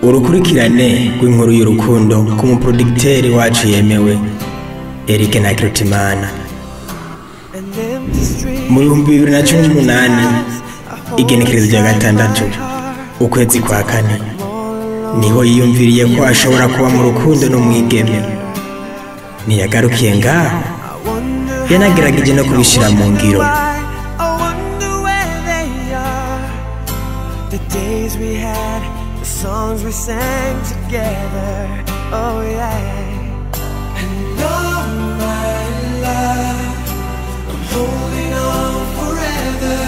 urukurikirane rw'inkuru y'urukundo k'umuproducteur wacu yemewe Eric Ntakirutimana. Mu 2018 igenekerezo rya gatandatu ukwezi kwa kane niho yiyumviriye ko ashobora kuba mu rukundo n'umwigeme. Ntiyagarukiye ngaho, yanagerageje no kubishira mu ngiro. The days we had, the songs we sang together, oh yeah. And oh my love, I'm holding on forever,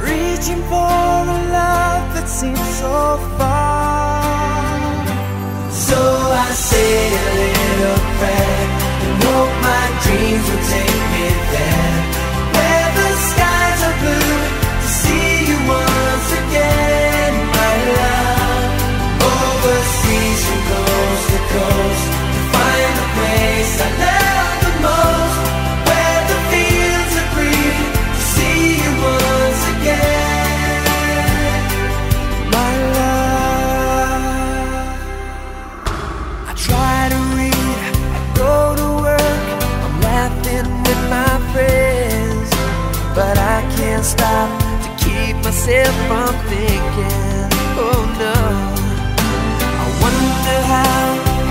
reaching for a love that seems so far. So I say a little prayer and hope my dreams will take me there, where the skies are blue, to see you once again, my love. Overseas from coast to coast, to find the place I love the most, where the fields are green, to see you once again, my love. I try to read, I go to work, I'm laughing with my friends, but I can't stop to keep myself from thinking, oh no. I wonder how,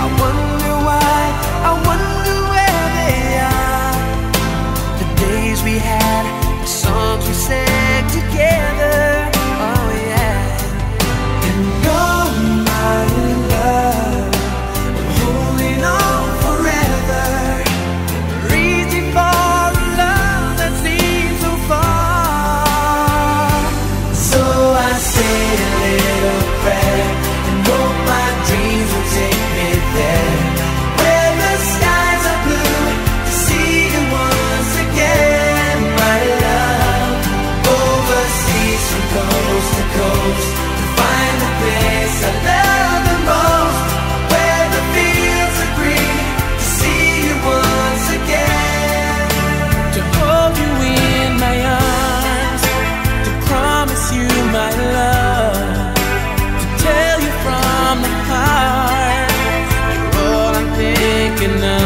I wonder why, I wonder where they are. The days we had, the songs we sang together, oh yeah. And oh my love, I'm holding on forever, reaching for a love that seems so far. So I say a little prayer and hope my dreams will take me there, where the skies are blue, to see you once again, my love. Overseas from coast to coast, to find the place I love the most, where the fields are green, to see you once again, to hold you in my arms, to promise you my love, to tell you from the heart, you're all I'm thinking of.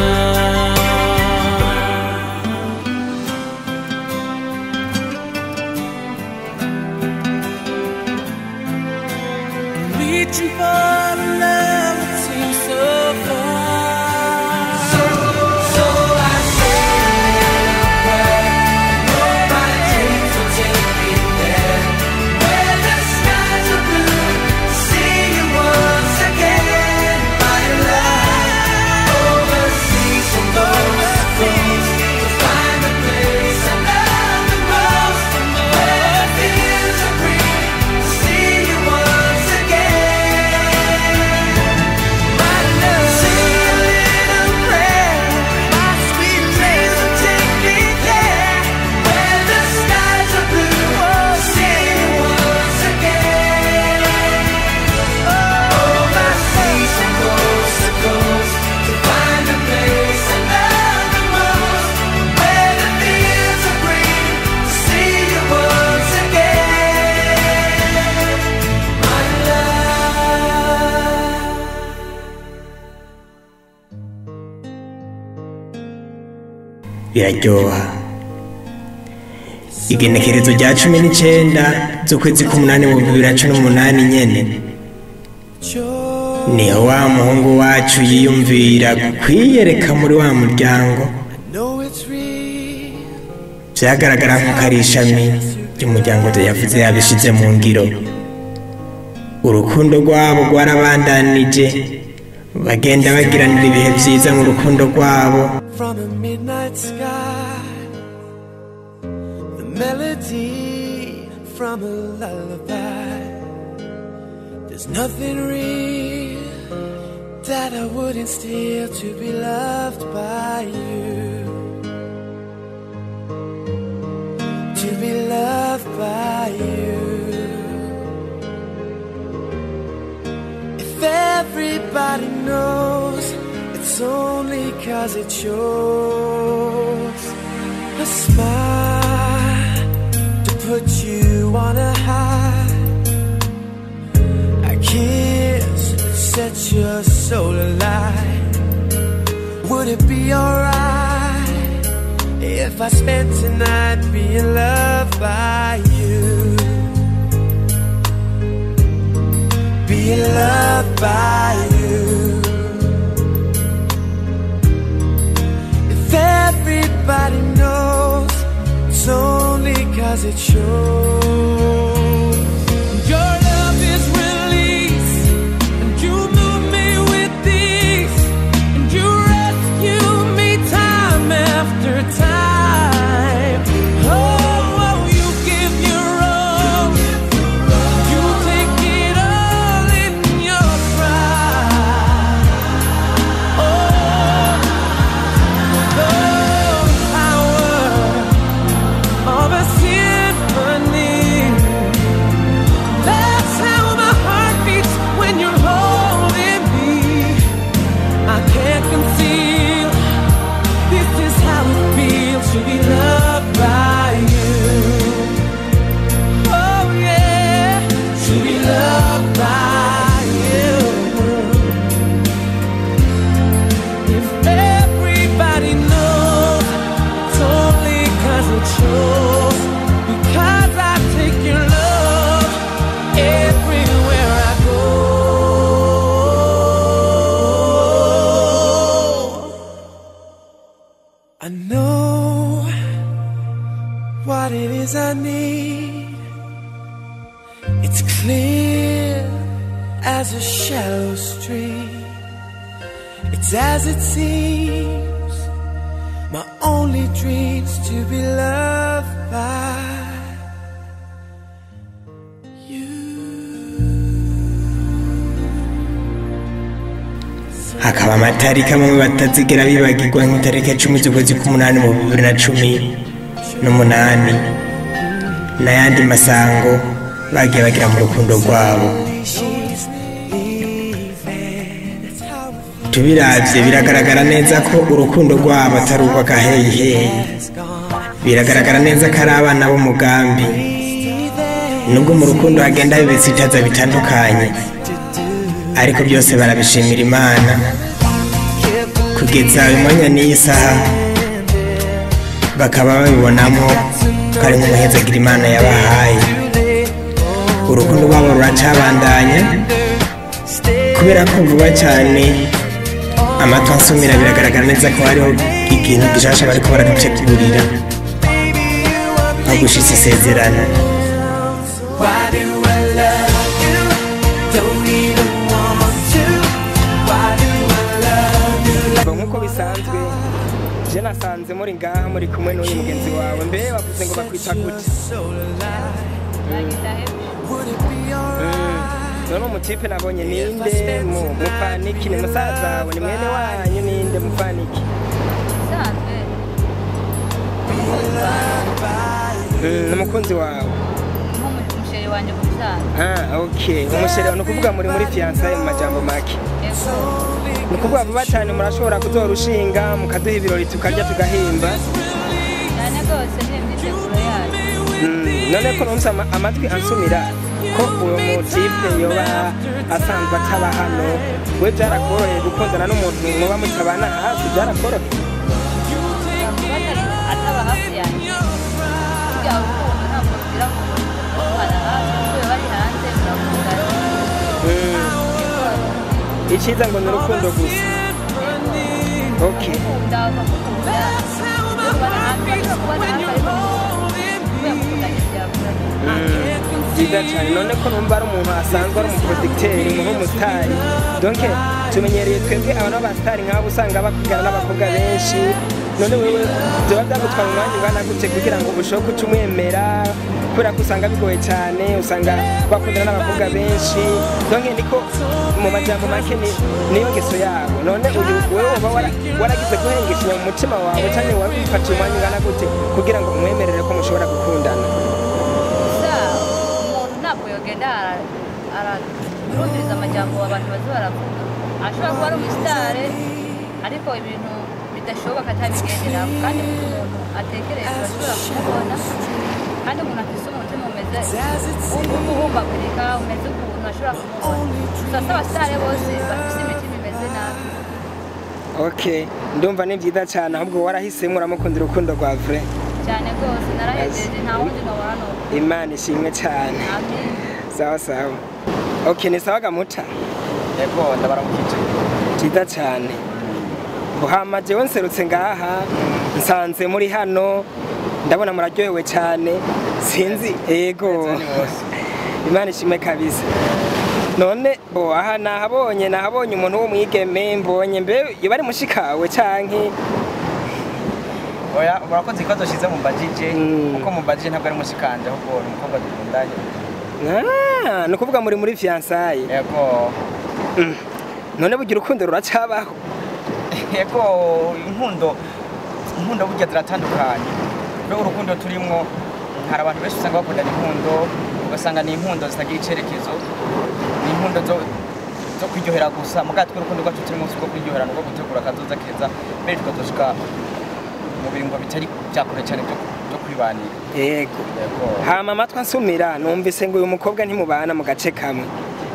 Reaching for a love that seems so far. So I say a little prayer and hope my dreams will take me there, where the skies are blue, to see you once again, my love. Overseas from coast to coast, to find the place I love the most, where the fields are green, to see you once again, my love. Say a little prayer, my sweet dreams will take me there, where the skies are blue, to see you once again. Overseas from coast to coast, to find the place I love the most, where the fields are green, to see you once again, my love. Biraryoha. Igenekerezo rya 19 z'ukwezi k'umunani mu 2018 nyene niho wa muhungu wacu yiyumvira kwiyereka muri wa muryango. Know it's real. Vyagaragara nko karishami ry'umuryango yavuze yabishize mu ngiro. Urukundo rwabo rwarabandanije, bagenda bagiranira ibihe vyiza mu rukundo rwabo. From a midnight sky, the melody from a lullaby. There's nothing real that I wouldn't steal to be loved by you, to be loved by you. If everybody knows, it's only 'cause it shows. A smile to put you on a high, a kiss set your soul alight. Would it be alright if I spent tonight being loved by you? Being loved by you. If everybody knows, it's only 'cause it shows. Your love is release, and you move me with ease, and you rescue me time after time. Oh, you give your all, you take it all in your stride. Oh, the power of a symphony. That's how my heart beats when you're holding me. I can't conceal, this is how it feels to be loved by you. Oh yeah, to be loved by you. If everybody knows, it's only 'cause it shows. Because I take your love everywhere I go. I know what it is I need. It's clear as a shallow stream. It's as it seems, my only dreams to be loved by you. hakaba amatariki amwe batazigera bibagirwa nk'itariki 10 z'ukwezi k'umunani mu 2018 n'ayandi masango bagiye bagira mu rukundo rwabo. Tubiravye biragaragara neza ko urukundo rwabo atari urw'agaheyiheyi, biragaragara neza ko ari abana b'umugambi. Nubwo mu rukundo hagenda ibisitaza bitandukanye, ariko byose barabishimira Imana. Kugeza uyu mwanya n'iyi saha bakaba babibonamo ko ari nk'umuhezagira Imana yabahaye. Urukundo rwabo ruracabandanya kubera ko vuba cyane amatwi ansumira biragaragara neza ko hariho ikintu gishasha bariko baradutegurira nko gushitsa isezerano. Nk'uko bisanzwe je nasanze muri ngaha muri kumwe n'uyu mugenzi wawe, mbere bavuze ngo bakwita gute? None umutipe nabonye ninde mufaniki? Ni musaza wawe? Ni mwene wanyu? Ninde mufaniki? N'umukunzi wawe? Umusheri wanje kubisanzwe. Okay. Umusheri wawe nukuvuga muri fiançailles mu majambo make. Nukuvuga vuba cyane murashobora kuzorushinga mukaduha ibirori tukarya tugahimba. Nane gose n'imyiteguro yacu. None ko nonsa amatwi ansumira ko uwo mutipe yoba asanzwe ataba hano, we byarakoroheye gukundana n'umuntu muba mutabana hafi? Byarakoroheye? Ataba hafi yanjye kugira ngo ntabwo bira kubana hafi kuko bari hanze turakundana. Icyiza ngo ni urukundo gusa. Okay. Byiza cyane. None ko numva ari umuntu asanzwe ari umuproducteur nk'umusitari, donc tumenyereye twebwe abantu b'abasitari nk'abo usanga bakugana n'abakobwa benshi. None wewe byoba byagutwara umwanya ungana gute kugira ngo ubushoke ucumwemera, kubera ko usanga bigoye cyane, usanga bakundana n'abakobwa benshi, donc niko mu majambo make niyo ngeso yabo. None uyu wewe uba waragize guhengeshanya mu mutima wawe cyane, wabifatiye umwanya ungana gute kugira ngo umwemerere ko mushobora gukundana? Arumviriza amajambo abantu bazi baravuga, ashobora kuba ari umusitari ariko ibintu bidashoboka atabigenderaho, kandi umuntu atekereza ashobora kumubona, kandi umuntu afise umutima umeze umeze umuhumbagurika umeze ukuntu ashobora kumubona gusa abasitari bose bafite imitima imeze nabi. Okay, ndumva ni byiza cyane ahubwo warahisemo uramukunda urukundo rwa vrai cyane rwose narahejeje nta wundi nobara no. Imana ishimwe cyane. Amen. Sawa sawa. Okay, ni sawa gamuta. Yego ndabaramukije. Byiza cyane. Buhama jewe nserutse ngaha nsanze muri hano ndabona muraryohewe cyane sinzi yego Imana ishimwe kabisa. None bo aha nahabonye umuntu wo mwigeme mbonye mbe yibari mushikawe canke oya murakoze ikazo shize mu bajije uko mu bajije ntabwo ari mushikanje ahubwo ni umukobwa dukundanye. No kuvuga muri fiançailles. Yego. None bugira urukundo ruracabaho. Yego inkundo burya ziratandukanye. Rero urukundo turimo hari abantu benshi usanga bakundana inkundo ugasanga ni inkundo zitagira icerekezo. Ni inkundo zo kwiryohera gusa mugatwe urukundo rwacu turimo uko kwiryohera no gutegura akazoza keza mbere tukazoshika mu biringo bitari byakure cyane byo kwibanira. Yego. Hama amatwa nsumira numvise ngo uyu mukobwa ntimubana mu gace kamwe.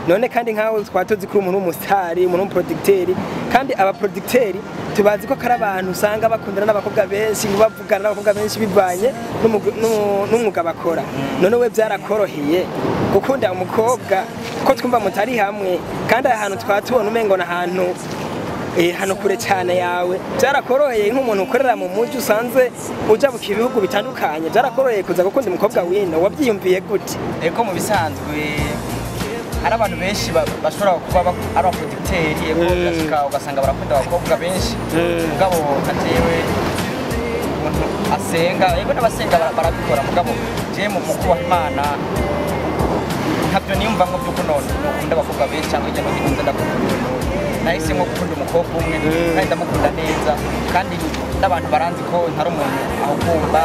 None kandi nkaho twatozi kuri umuntu w'umusitari umuntu w'umuproducteur kandi aba producteur tubazi ko kari abantu usanga bakundana n'abakobwa benshi bavugana n'abakobwa benshi bivanye n'umwuga bakora. None we byarakoroheye gukunda umukobwa ko twumva mutari hamwe kandi ahantu twatubona umengo na ahantu hano kure cyane yawe byarakoroheye nk'umuntu ukorera mu mujyi usanze uja buka ibihugu bitandukanye byarakoroheye kuza gukunda umukobwa wino wabyiyumviye gute? Eko mu bisanzwe hari abantu benshi bashobora kuba ari abaproducteri eko gashika ugasanga barakunda abakobwa benshi mugabo katewe umuntu asenga ego n'abasenga barabikora mugabo je mu kuba Imana ntabyo niyumva ngo byuko none ukunda abakobwa benshi cyangwa ijya no hino ndakunda nahisemo gukunda umukobwa umwe kandi ndamukunda neza kandi n'abantu baranzi ko ntari umuntu ahugumba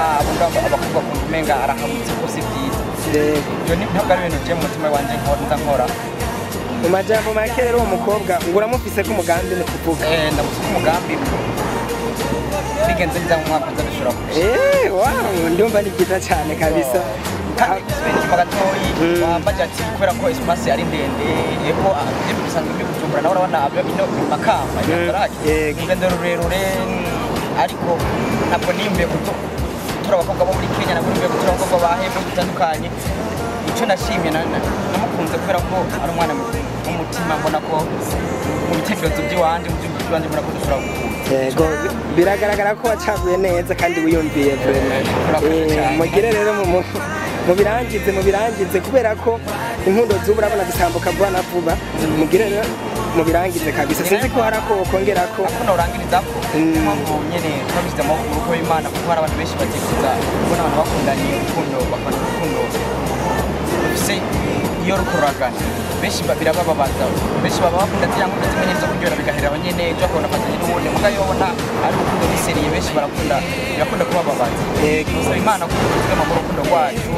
abakobwa kumenga arahamutse ko si byiza. Ibyo ntabwo ari ibintu bye mu mutima wanjye nkora mu majambo make rero uwo mukobwa ngo uramufise ko umugambi ni kuvuga ndamufise umugambi bigenze neza mu mwaka uzabishobora wow ndumva ni byiza cyane kabisa. Inyuma gatoyi wambaje ati kubera ko espace ari ndende yego ibyo bisanzwe byo kujumbura nawe urabona ino makamba urugendo rurerure ariko ntabwo niyumviye gutura abakobwa bo muri Kenya nabwo niyumviye gutura abakobwa bahembwe bitandukanye. Icyo nashimye namukunze kubera ko ari umwana w'umutima mbona ko mu bitekerezo by'iwanje mu by'umubiri wanje mbona ko dushobora gukunda. Yego biragaragara ko wacaguye neza kandi wiyumviye mugire rero mubirangize kubera ko inkundo z'ubu urabona zitambuka vuba na vuba mugire rero mubirangize kabisa sinzi ko hari ako kongera ko urangiriza ko mpamvu nyene twabishyize amaboko ko Imana kuko hari abantu benshi batekereza kubona abantu bakundanye urukundo bakora urukundo rufise iyo rukoragana benshi birabababaza benshi baba bakunda cyangwa ndazimenyereza kuryohera bigahereraho nyene ejo akabona afatanye n'ubundi mugayo ubona ari urukundo riseriye benshi birakunda kubababaza. Gusaba Imana ko tugama mu rukundo rwacu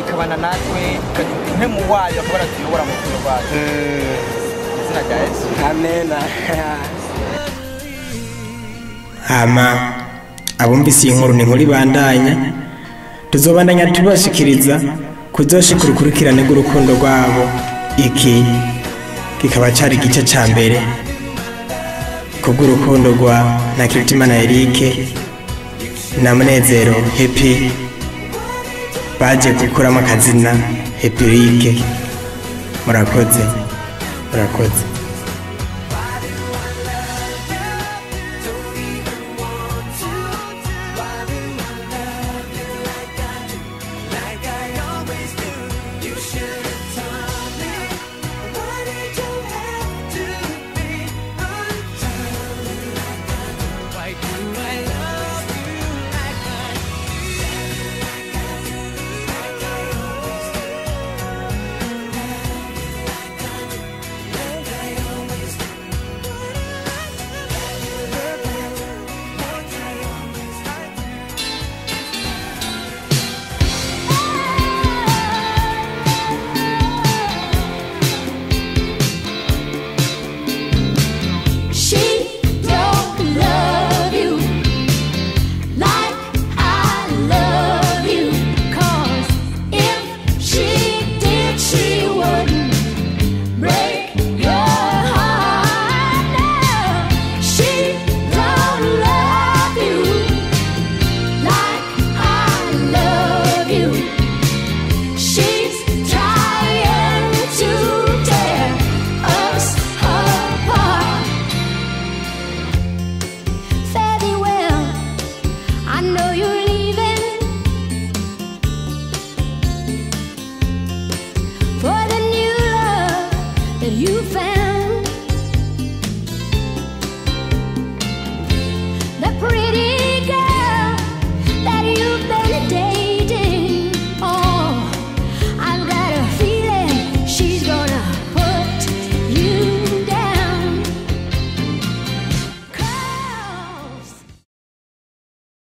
ikabana natwe impemu wayo akaba aratuyobora mu rukundo rwacu izina rya Yesu amen. Hama abumvise iyi nkuru ni inkuru ibandanya tuzobandanya tubashikiriza kuzoshika urukurikirane rw'urukundo rwabo. Iki kikaba cyari igice cya mbere kubw'urukundo rwa Ntakirutimana Eric na Munezero Happy baje gukuramo akazina Happy Eric. Murakoze.